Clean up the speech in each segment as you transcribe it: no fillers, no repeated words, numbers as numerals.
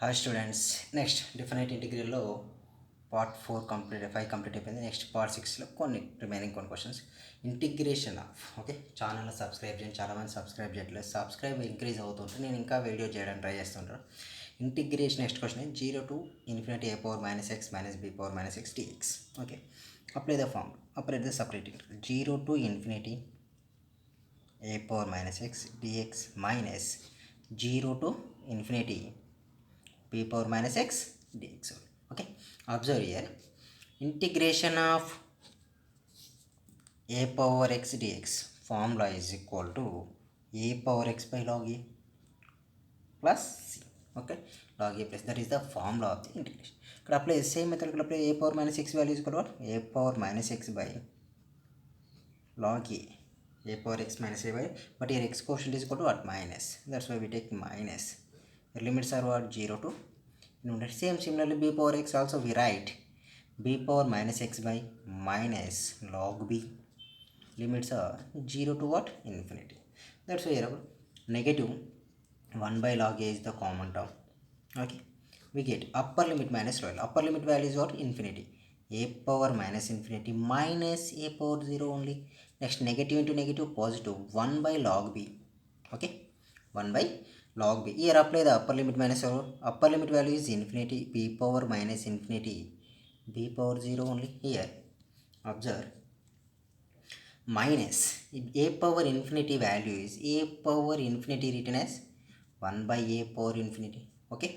Hi students, next different ఇంటిగ్రల్లో part 4 complete 5 complete అయిపోయింది. Next part 6లో రిమైనింగ్ కొన్ని questions. Integration of channel subscribe చేయండి. చాలామంది సబ్స్క్రైబ్ చేయట్లేదు. సబ్స్క్రైబ్ ఇంక్రీజ్ అవుతుంటే నేను ఇంకా వీడియో చేయడానికి ట్రై చేస్తుంటాను. Integration next question 0 to infinity a power minus x minus b power minus x dx. Okay, apply the form, apply the separate integral 0 to infinity a power minus x dx minus 0 to infinity p power minus x dx. Okay, observe here, integration of a power x dx formula is equal to a power x by log a plus c. Okay, log a plus, that is the formula of the integration. ఇక్కడ apply same method ఇక్కడ apply a power minus x value is equal to what? A power minus x by log a power x minus a by, but here x quotient is equal to what? Minus, that's why we take minus. The limits are what? 0 to similarly b power x also we write b power minus x by minus log b. Limits are 0 to what? Infinity. That's why here negative 1 by log a is the common term. Okay, we get upper limit minus lower. Upper limit value is what? Infinity. A power minus infinity minus a power 0 only. Next, negative into negative, positive 1 by log b. Okay, 1 by log b. Here apply the upper limit minus lower. Upper limit value is infinity, b power minus infinity, b power 0 only. Here observe, minus a power infinity value is a power infinity written as 1 by a power infinity. Okay,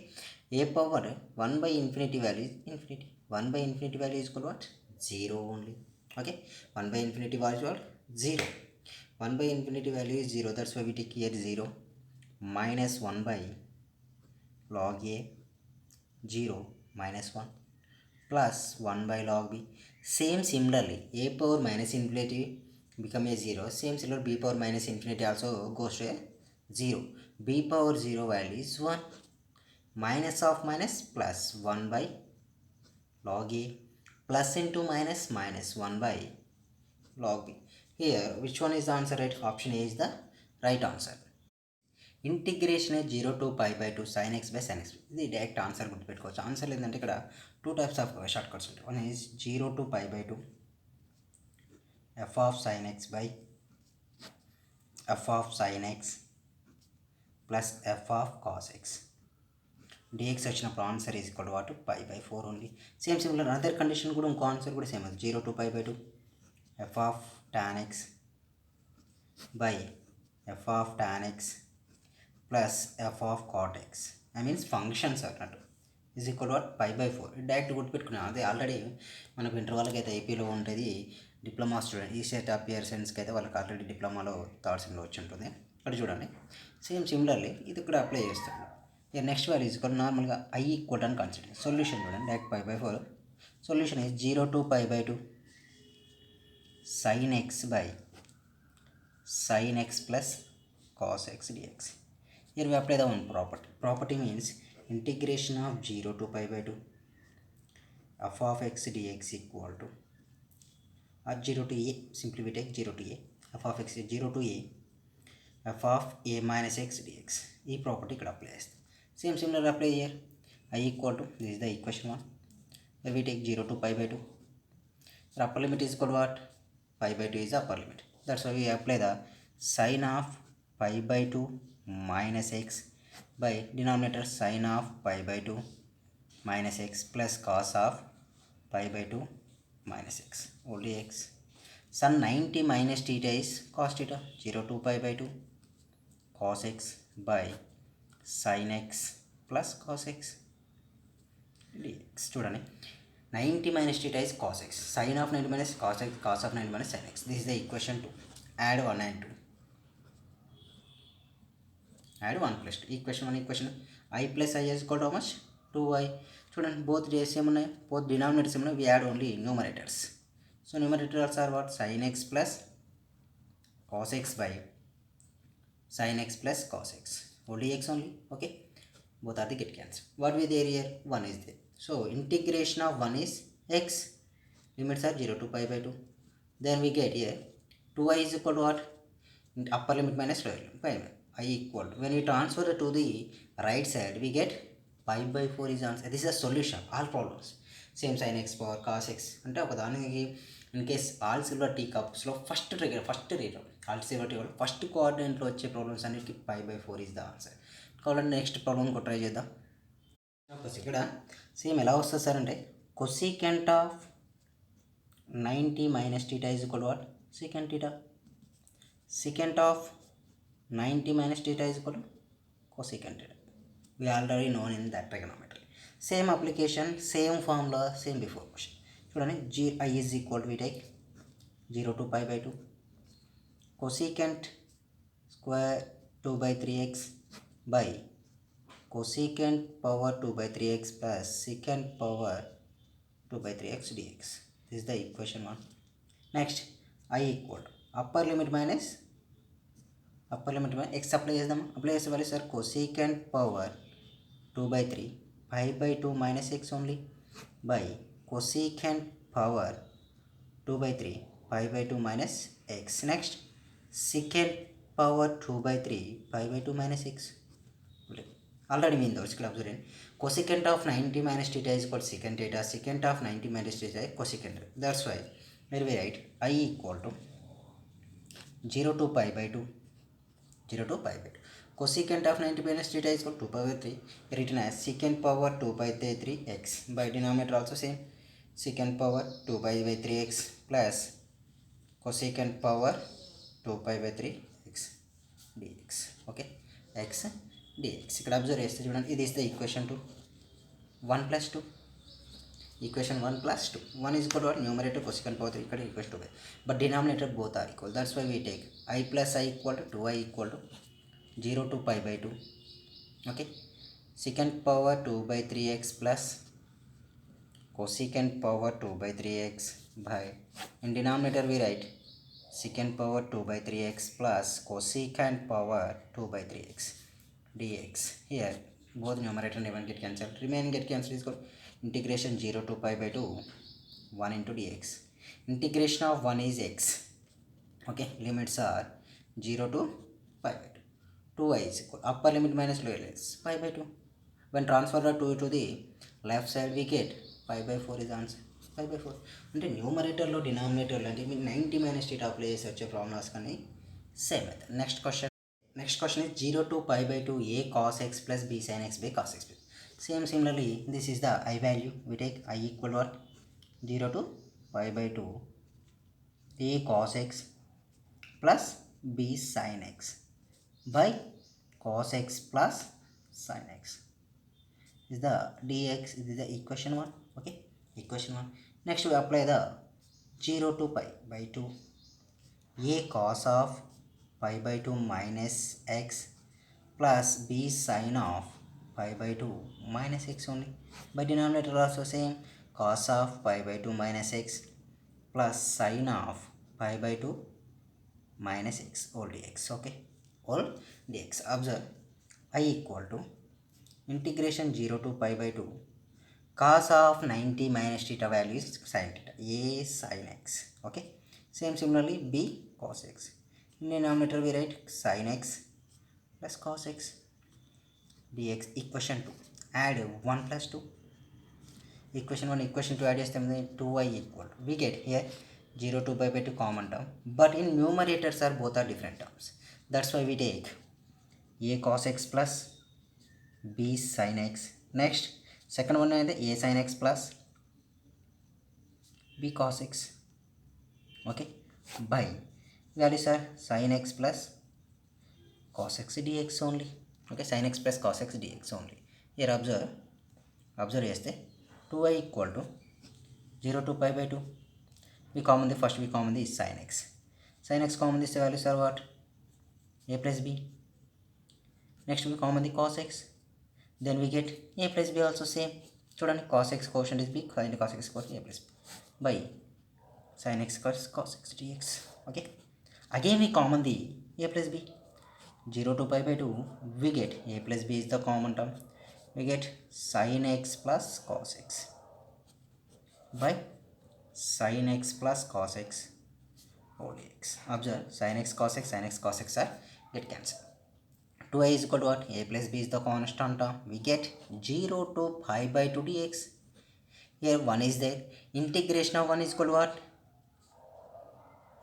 a power 1 by infinity value is infinity. 1 by infinity value is equal to what? 0 only. Okay, 1 by infinity value is what? 0. 1 by infinity value is 0, that's why we take here 0. Minus 1 by log a 0 minus 1 plus 1 by log b. Same similarly, a power minus infinity become a 0. Same similar, b power minus infinity also goes to a 0. b power 0 value is 1. Minus of minus plus 1 by log a, plus into minus minus 1 by log b. Here which one is the answer? Right, option A is the right answer. Integration 0 to pi by 2 sin x by sin x. ఇది direct answer గుర్తుపెట్టుకోవచ్చు. Answer ఏంటంటే ఇక్కడ 2 types of short cuts ఉంటాయి. One is 0 to pi by 2 f of sin x by f of sin x plus f of cos x dx వచ్చినప్పుడు answer is equal to what? Pi by 4 only. Same similar other condition కూడా ఇంకో ఆన్సర్ కూడా same, 0 to pi by 2 f of tan x by f of tan x plus f of cot x, I means functions అన్నట్టు, is equal what? Pi by 4. Direct గుర్తుపెట్టుకున్నాం. అదే already మనకు inter వాళ్ళకి అయితే ఐపీలో ఉంటుంది. డిప్లొమా స్టూడెంట్ ఈ set of ఇయర్సెన్స్కి అయితే వాళ్ళకి ఆల్రెడీ డిప్లొమాలో థర్డ్ సెమ్లో వచ్చి ఉంటుంది. ఇక్కడ చూడండి, సేమ్ సిమిలర్లీ ఇది ఇక్కడ అప్లై చేస్తాడు. ఇక నెక్స్ట్ వాల్యూ ఈజ్ ఈక్వల్, నార్మల్గా ఐ ఈక్వల్ అని కన్సిడర్. సొల్యూషన్ చూడండి, direct pi by 4. Solution is 0 to pi by 2 sin x by sin x plus cos x dx. Here we apply the one property. Property means integration of 0 to pi by 2 f of x dx equal to, or 0 to a, simply we take 0 to a, f of x is 0 to a f of a minus x dx. ఈ property ఇక్కడ apply చేస్తాం. Same similar apply here, I equal to, this is the equation 1. Here we take 0 to pi by 2. The upper limit is equal to what? Pi by 2 is the upper limit. That's why we apply the sin of pi by 2 minus x by denominator sin of pi by 2 minus x plus cos of pi by 2 minus x, only x. Sin 90 minus theta is cos theta. 0 to pi by 2 cos x by sin x plus cos x dx. చూడండి, 90 minus theta is cos x, sin of 90 minus cos x, cos of 90 minus sin x. This is the equation 2. Add 1 and 2. Add 1 plus 2. Equation 1, equation I plus I is equal to how much? 2i. చూడండి, both days same ఉన్నాయి, both denominators same ఉన్నాయి. We add only numerators. So numerators are what? Sin x plus cos x by sin x plus cos x, only x only. Okay, both are the get cancelled. What we there here? 1 is there. So integration of 1 is x. Limits are 0 to pi by 2. Then we get here 2i is equal to what? Upper limit minus lower limit, pi by I equal to, when we transfer it to the right side we get pi by 4 is answer. This is a solution all problems. Same sin x power cos x అంటే ఒక దానికి in case all silver tea కప్స్లో first rate all silver tea first కోఆర్డినేట్లో వచ్చే problems అన్నిటికీ pi by 4 is the answer. కావాలంటే next problem కూడా try చేద్దాం. ఇక్కడ సేమ్ ఎలా వస్తుంది సార్ అంటే cosecant of 90 minus theta is equal to what? Secant theta. Secant of 90 minus theta is equal to cosecant theta. We already known in that trigonometry. Same application, same formula, same before question. చూడండి I is equal to, we take 0 to pi by 2 cosecant square 2 by 3x by cosecant power 2 by 3x plus secant power 2 by 3x dx. This is the equation 1. Next I equal to upper limit minus x apply చేద్దాం. Apply చేసే వాళ్ళు sir cosecant power 2 by 3 pi by 2 minus x only by cosecant power 2 by 3 pi by 2 minus x. Next secant power 2 by 3 pi by 2 minus x. Already mean those clubs are in cosecant of 90 minus theta is called secant theta. Secant of 90 minus theta is cosecant. That's why where we write I equal to 0 to pi by 2 cosecant of 90 minus theta is equal to 2 pi by 3 written as secant power 2 by 3 x by denominator also same secant power 2 pi by 3 x plus cosecant power 2 pi by 3 x dx. Okay, x dx. ఇక్కడ observe చేస్తే చూడండి ఇది is the equation 2 1 plus 2 equation 1 plus 2 1 is equal to what? Numerator cosecant power 3 ఇక్కడ equation 2 but denominator both are equal. That's why we take I plus I equal to 2i equal to 0 to pi by 2. Okay, secant power 2 by 3x plus cosecant power 2 by 3x by in denominator we write secant power 2 by 3x plus cosecant power 2 by 3x dx. Here both numerator and even get cancelled, remaining get cancelled is called integration 0 to pi by 2 1 into dx. Integration of 1 is x. Okay, limits are 0 to pi by 2. 2i is equal upper limit minus lower limit pi by 2. When transfer the 2 to the left side we get pi by 4 is answer. Pi by 4 అంటే న్యూమరేటర్లో డినామినేటర్లో అంటే మీకు 90 minus theta apply చేసి వచ్చే problems కానీ same అవుతుంది. Next question is 0 to pi by 2 a cos x plus b sin x by cos x. Similarly this is the I value. We take I equal to what? 0 to pi by 2 a cos x plus b sin x by cos x plus sin x is the dx. This is the equation 1. Okay, equation 1. Next we apply the 0 to pi by 2 a cos of pi by 2 minus x plus b sin of pi by 2 minus x only by denominator also same cos of pi by 2 minus x plus sin of pi by 2 minus x whole dx. Okay, whole dx. Observe I equal to integration 0 to pi by 2 cos of 90 minus theta value is sin theta a sin x. Okay, similarly b cos x. In denominator we write sin x plus cos x dx. Equation 2 add 1 plus 2 equation 1 equation 2 add చేస్తాం 2i equal to we get here 0 to pi by 2 common term but in numerators are both are different terms. That's why we take a cos x plus b sin x. Next second one is a sin x plus b cos x. Okay, by values are sin x plus cos x dx only. Okay, sin x plus cos x dx only. Here observe చేస్తే 2i equal to 0 to pi by 2 we common the first we common the sin x. Sin x common this values are what? A plus b. Next we common the cos x, then we get a plus b also same. చూడండి cos x quotient is b, sin cos x quotient a plus b by sin x cos x dx. Okay, again we common the a plus b. 0 to pi by 2 we get a plus b is the common term. We get sin x plus cos x by sin x plus cos x whole dx. Observe sin x cos x are get cancelled. 2i is equal to what? A plus b is the constant. We get 0 to pi by 2 dx. Here 1 is there. Integration of 1 is equal to what?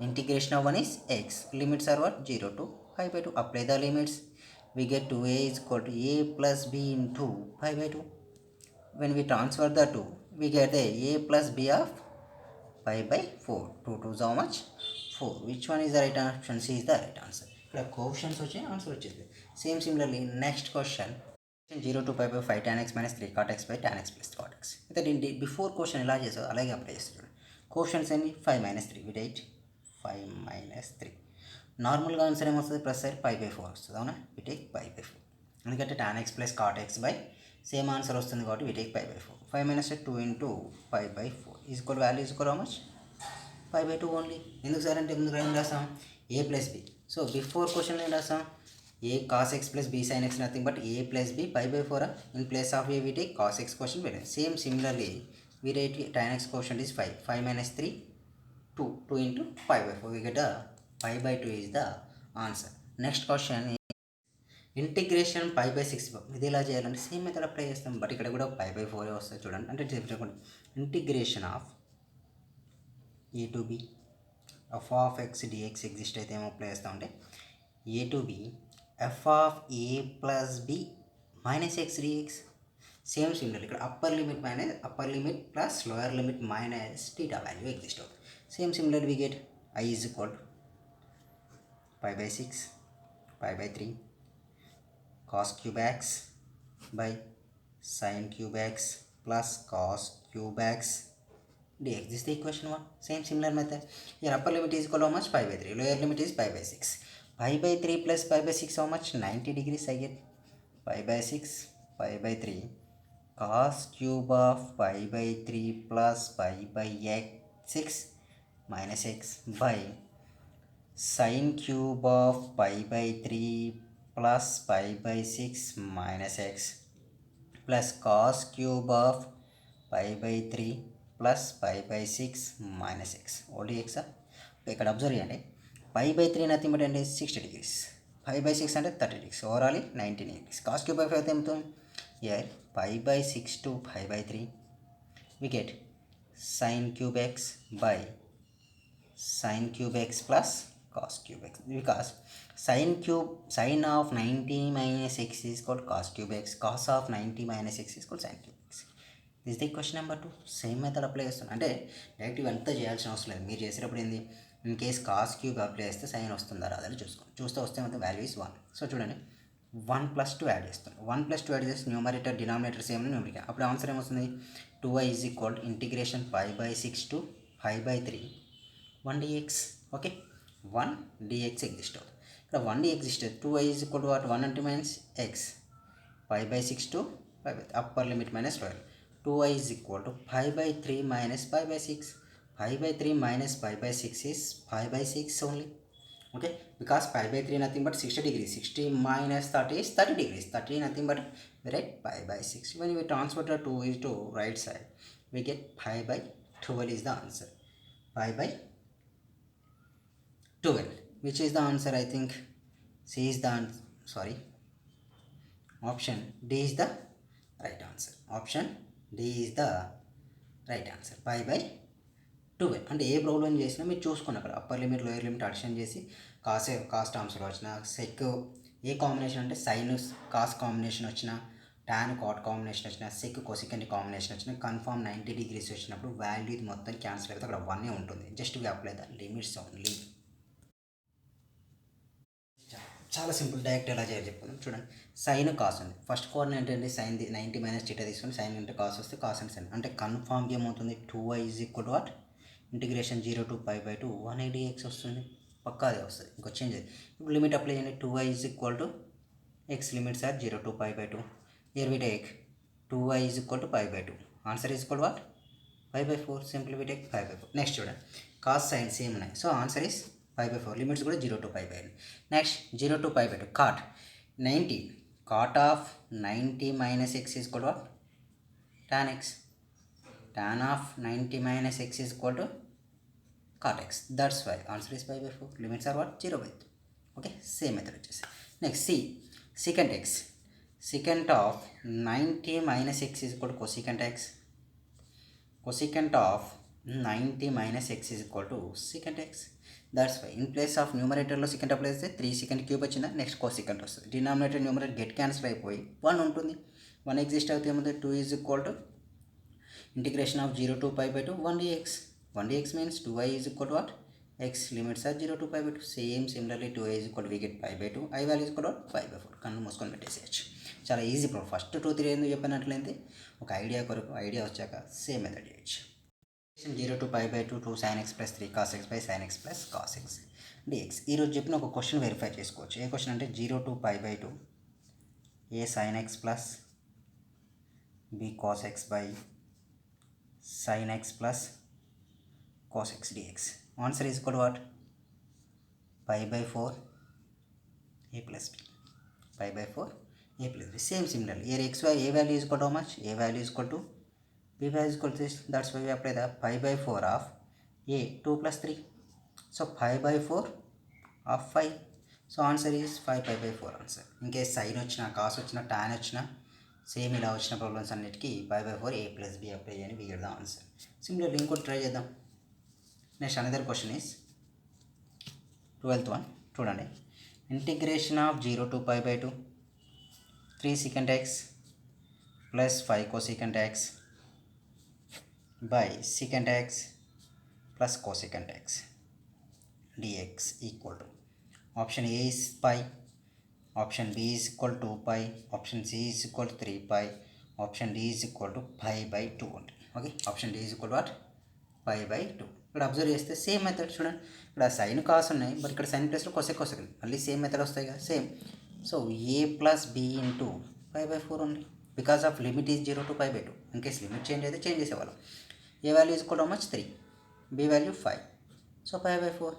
Integration of 1 is x. Limits are what? 0 to pi by 2. Apply the limits. We get 2a is equal to a plus b into pi by 2. When we transfer the 2, we get the a plus b of pi by 4. 2 2 is how much? 4. Which one is the right option? C is the right answer. ఇక్కడ cautions వచ్చి answer వచ్చేది. Same similarly next question 0 to pi by 5 tan x minus 3 cot x by tan x plus cot x. అయితే దీన్ని before question ఎలా చేసావు అలాగే apply చేస్తాడు. Questions ఏమి 5 minus 3 విత్ 8 5 minus 3. నార్మల్గా ఆన్సర్ ఏమొస్తుంది ప్లస్ సైడ్ పై బై 4 వస్తుంది అవునా. వి టేక్ పై బై 4 ఎందుకంటే tan x plus cot x by same answer వస్తుంది కాబట్టి we take pi by 4. 5 minus 2 into pi by 4 is equal value is equal how much? pi by 2 only. ఎందుకు sir అంటే ఎందుకు ఏం రాసాం? a plus B. So before question ఏం రాసాం? a cos x plus b sin x nothing but a plus b pi by 4. In place of a we take cos x quotient by same similarly we write tan x quotient is 5. 5 minus 3 2 into pi by 4 we get a pi by 2 is the answer. Next question integration pi by 6 ఇది ఎలా చేయాలంటే same method apply చేస్తాం but ఇక్కడ కూడా pi by 4 వస్తుంది చూడండి. అంటే చెప్పండి integration of a to b f of x dx exist అయితే ఏమో అప్లై చేస్తామంటే a to b f of a plus b minus x dx. Same simple ఇక్కడ upper limit minus upper limit plus lower limit minus theta value exist అవుతుంది. Same similar we get I is equal to pi by 6 pi by 3 cos cube x by sin cube x plus cos cube x dx. This is the equation 1. Same similar method. Here upper limit is equal to how much? Pi by 3. Lower limit is pi by 6. Pi by 3 plus pi by 6 how much? 90 degrees I get. Pi by 6 pi by 3 cos cube of pi by 3 plus pi by x 6 minus x by sin cube of pi by 3 plus pi by 6 minus x plus cos cube of pi by 3 plus pi by 6 minus x only x. ఇక్కడ observe చేయండి పై by 3 nothing but అంటే 60 degrees, 5 by 6 అంటే 30 degrees, overall 90 degrees. cos cube by 5 అయితే ఏమవుతుంది? Here pi by 6 to pi by 3 we get sin cube x by sin cube x plus cos cube x because sin of 90 minus x is called cos cube x, cos of 90 minus x is called sin cube x. This is the question number 2. Same method apply చేస్తాను అంటే direct ఇవంతా చేయాల్సిన అవసరం లేదు. మీరు చేసేటప్పుడు ఏంది in case cos cube apply చేస్తే సైన్ వస్తుందా రాదని చూస్తే వస్తే మొత్తం వాల్యూ ఇస్ 1. సో చూడండి 1 plus 2 యాడ్ చేస్తాను. 1 plus 2 యాడ్ చేస్తే న్యూమరేటర్ డినామినేటర్ సేమ్ న్యూమరిక అప్పుడు ఆన్సర్ ఏమొస్తుంది? 2i is equal to integration pi by 6 to pi by 3 1 dx. Okay 1 dx exist అవుతుంది. ఇక్కడ 1 dx exist 2i is equal to what? 1 అంటే minus x pi by 6 to pi by upper limit minus lower. 2i is equal to pi by 3 minus pi by 6. Pi by 3 minus pi by 6 is pi by 6 only. Okay, because pi by 3 nothing but 60 degrees. 60 minus 30 is 30 degrees. 30 nothing but right pi by 6. When we transfer the 2 is to right side, we get pi by 12 is the answer. Pi by 12. Which is the answer? I think C is the answer. Sorry. Option D is the right answer. Option D is the right answer. Pi by 12. అంటే ఏ problem చేసినా మీరు చూసుకుని అక్కడ upper limit lower limit addition చేసి cos టర్మ్స్లో వచ్చిన sec A combination అంటే sine cos combination వచ్చిన టాన్ కాట్ కాంబినేషన్ వచ్చిన సెక్ కొసికెంట్ కాంబినేషన్ వచ్చిన కన్ఫామ్ 90 degrees వచ్చినప్పుడు వాల్యూ ఇది మొత్తం క్యాన్సిల్ అయితే అక్కడ 1 ఉంటుంది. Just we apply the limits only. చాలా సింపుల్ డైరెక్ట్ ఎలా చేయాలి చెప్పుకుందాం. చూడండి సైన్ కాస్ ఉంది. ఫస్ట్ కోఆర్డినేట్ ఏంటి? సైన్ 90 మైనస్ టీటా తీసుకొని సైన్ అంటే కాస్ వస్తే కాస్ అండ్ సైన్ అంటే కన్ఫామ్గా ఏమవుతుంది? 2i is equal to what? Integration 0 to pi by 2 1 dx వస్తుంది. పక్కా అదే వస్తుంది, ఇంకో చేంజ్ అది. ఇప్పుడు లిమిట్ అప్లై చేయండి. 2i is equal to x limits are 0 to pi by 2. Here we take 2i is equal to pi by 2. Answer is equal what? pi by 4. Simple we take pi by 4. Next చూడండి cos sine same ఉన్నాయి. So answer is pi by 4. Limits కూడా 0 to pi by 2. Next 0 to pi by 2 cot 90 cot of 90 minus x is equal to what? Tan x. Tan of 90 minus x is equal to cot x. That's why answer is pi by 4. Limits are what? 0 by 2. Okay, same method వచ్చేసి. Next secant x, secant of 90 minus x is equal to cosecant x, cosecant of 90 minus x is equal to secant x. That's why in place of numerator లో secant apply చేస్తే 3 secant cube వచ్చిందా, next cosecant వస్తుంది. Denominator numerator get cancel అయిపోయి 1 ఉంటుంది. 1 exist అవుతే ఏముంది, 2 is equal to integration of 0 to pi by 2 1 dx. 1 dx means 2i is equal to what, x, limits are 0 to pi by 2. Same similarly 2i is equal to we get pi by 2, i value is equal to 5 by 4. కన్ను మూసుకొని పెట్టేసేయచ్చు. చాలా easy problem. First 2 3 ఎందుకు చెప్పినట్లయితే ఒక idea కొరకు, idea వచ్చాక same method చేయొచ్చు. 0 to pi by 2 2 sin x plus 3 cos x by sin x plus cos x dx. ఈరోజు చెప్పిన ఒక క్వశ్చన్ వెరిఫై చేసుకోవచ్చు. ఏ క్వశ్చన్ అంటే 0 to pi by 2 a sin x plus b cos x by sin x plus cos x dx. Answer is equal to what, pi by 4 a plus b, pi by 4 a plus b. Same similarly here x y a value is equal to how much, a value is equal to b value is equal to this. That's why we apply the pi by 4 of a 2 plus 3. So pi by 4 of 5. So answer is 5 pi by 4 answer. In case sin వచ్చినా cos వచ్చినా tan వచ్చినా same ఇలా వచ్చిన problems అన్నిటికీ pi by 4 a plus b apply చేయండి, we get the answer. Similarly ఇంకోటి try చేద్దాం. Next another question is 12th one. చూడండి, integration of 0 to pi by 2 3 secant x plus 5 cosecant x by secant x plus cosecant x dx equal to, option A is pi, option B is equal to pi, option C is equal to 3 pi, option D is equal to pi by 2 only. Okay, option D is equal to what, pi by 2. ఇక్కడ observe చేస్తే same method చూడండి, ఇక్కడ sine cos ఉన్నాయి, but ఇక్కడ sine ప్లస్లో cosec cosec మళ్ళీ same method వస్తాయి కదా, same. So a plus b into pi by 4 only, because of limit is 0 to pi by 2. In case limit change అయితే చేంజ్ చేసేవాళ్ళం. A value is equal to much 3, b value 5. So pi by 4,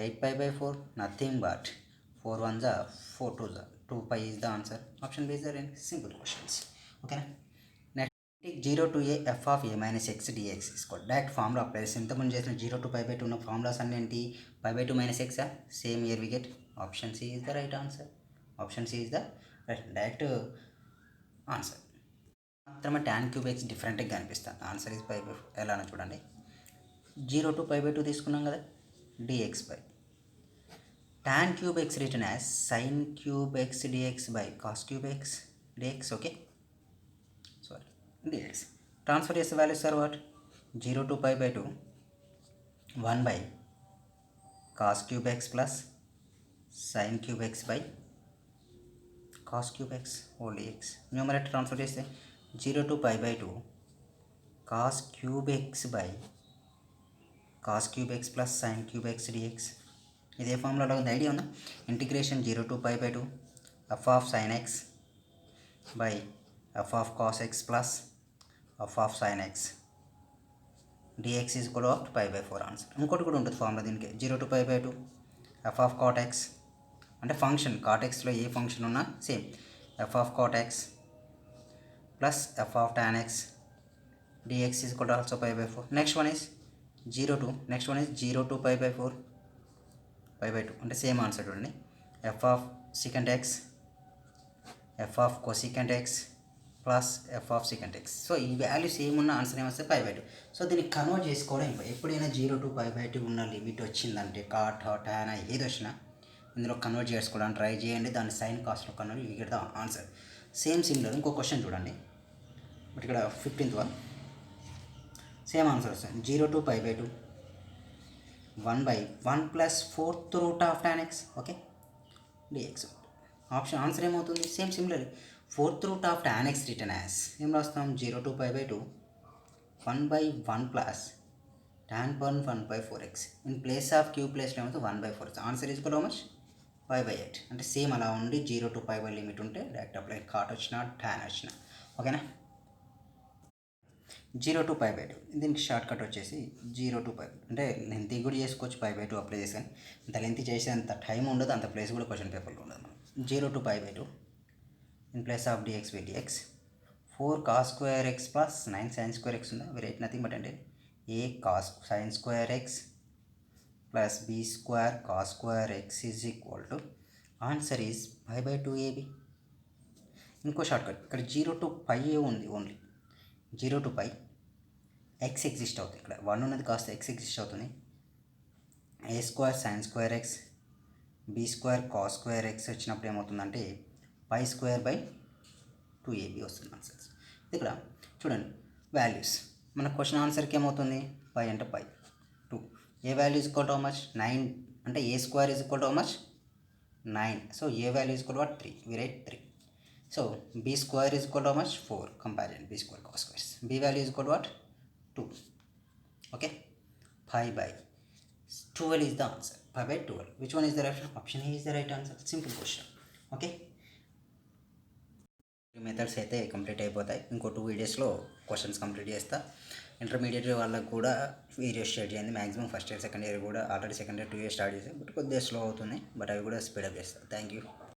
8 pi by 4, nothing but 4 1s are 4 2s are 2 pi is the answer. Option B is there in simple questions. Okay, next take 0 to a f of a minus x dx is called direct formula applies. ఇంతకుముందు చేసిన 0 to pi by 2 ఉన్న formulas అన్నీ ఏంటి, pi by 2 minus x, same year we get option C is the right answer. Option C is the right direct answer. మాత్రమే tan cube x డిఫరెంట్గా కనిపిస్తుంది. Answer is pi by 4. ఎలానో చూడండి, 0 to pi by 2 తీసుకున్నాం కదా, dx by tan cube x written as sin cube x dx by cos cube x dx. Okay, sorry, dx. Transfer చేసే values are what, 0 to pi by 2 1 by cos cube x plus sin cube x by cos cube x whole dx. Numerator transfer చేస్తే 0 to pi by 2 cos cube x by cos cube x plus sin cube x dx. ఇదే ఫార్ములాలో ఉంది, idea ఉందా, integration 0 to pi by 2 f of sin x by f of cos x plus f of sin x dx is equal to pi by 4 answer. ఇంకోటి కూడా ఉంటుంది formula దీనికి, 0 to pi by 2 f of cot x, అంటే function cot xలో ఏ function ఉన్నా same, f of cot x plus f of tan x dx is equal to also pi by 4. Next one is 0 to pi by 4 pi by 2, అంటే same answer చూడండి, f of secant x f of cosecant x plus f of secant x. So ఈ values ఏమున్న answer ఏమొస్తే pi by 2. So దీన్ని convert చేసుకోవడం, ఎప్పుడైనా 0 to pi by 2 ఉన్న limit వచ్చిందంటే cot tan ఏది వచ్చినా ఇందులో కన్వర్ట్ చేసుకోవడానికి ట్రై చేయండి, దాన్ని సైన్ కాస్ట్లో convert you get the answer. Same similar ఇంకో క్వశ్చన్ చూడండి, బట్ ఇక్కడ 15th వన్ సేమ్ ఆన్సర్ వస్తుంది, 0 to pi by 2 1 by 1 plus 4th root of tan x. Okay, dx. Option answer ఏమవుతుంది, same similar 4th root of tan x return as ఏం రాస్తాం, 0 to pi by 2 1 by 1 plus tan 1 by 4x. In place of Q ప్లేస్లో ఏమవుతుంది 1 by 4. Answer is how much, pi by 8. అంటే same అలా ఉండి 0 to pi by limit ఉంటే direct apply, cot వచ్చినా tan వచ్చినా. ఓకేనా, 0 to pi by 2 దీనికి షార్ట్ కట్ వచ్చేసి 0 to pi, అంటే లెంతీ కూడా చేసుకోవచ్చు pi by 2 అప్లై చేసాను, అంత లెంతీ చేసేంత టైం ఉండదు, అంత ప్లేస్ కూడా క్వశ్చన్ పేపర్లో ఉండదు. మనం 0 to pi by 2 in place of dx by dx 4 cos square x plus 9 sin square x ఉంది, వెరీ నథింగ్ బట్ అంటే a cos sin square x plus b square cos square x is equal to answer is pi by 2ab. ఇంకో short cut, ఇక్కడ 0 to pi ఉంది only. 0 to pi x exist అవుతుంది, ఇక్కడ 1 ఉన్నది కాస్త x exist అవుతుంది. A square sine square x b square cos square x వచ్చినప్పుడు ఏమవుతుందంటే పై స్క్వేర్ బై 2ab వస్తుంది ఆన్సర్స్. ఇక్కడ చూడండి వాల్యూస్, మన క్వశ్చన్ ఆన్సర్కి ఏమవుతుంది, పై అంటే pi 2, a value is equal to how much 9, అంటే a square is equal to how much 9. So a value is equal to what 3, we write 3. So b square is equal to how much 4, comparison b square cos squares, b value is equal to what 2. Okay, pi by 12 is the answer. Pi by 12. Which one is the right? Option A is the right answer. Simple question. Okay, methods అయితే complete అయిపోతాయి. ఇంకో 2 వీడియోస్లో questions complete చేస్తా. Intermediate వాళ్ళకి కూడా videos share చేయండి. Maximum first year second year కూడా already second year 2 years start చేసాయి, బట్ కొద్దిగా స్లో అవుతుంది, బట్ అవి కూడా స్పీడప్ చేస్తాను. Thank you.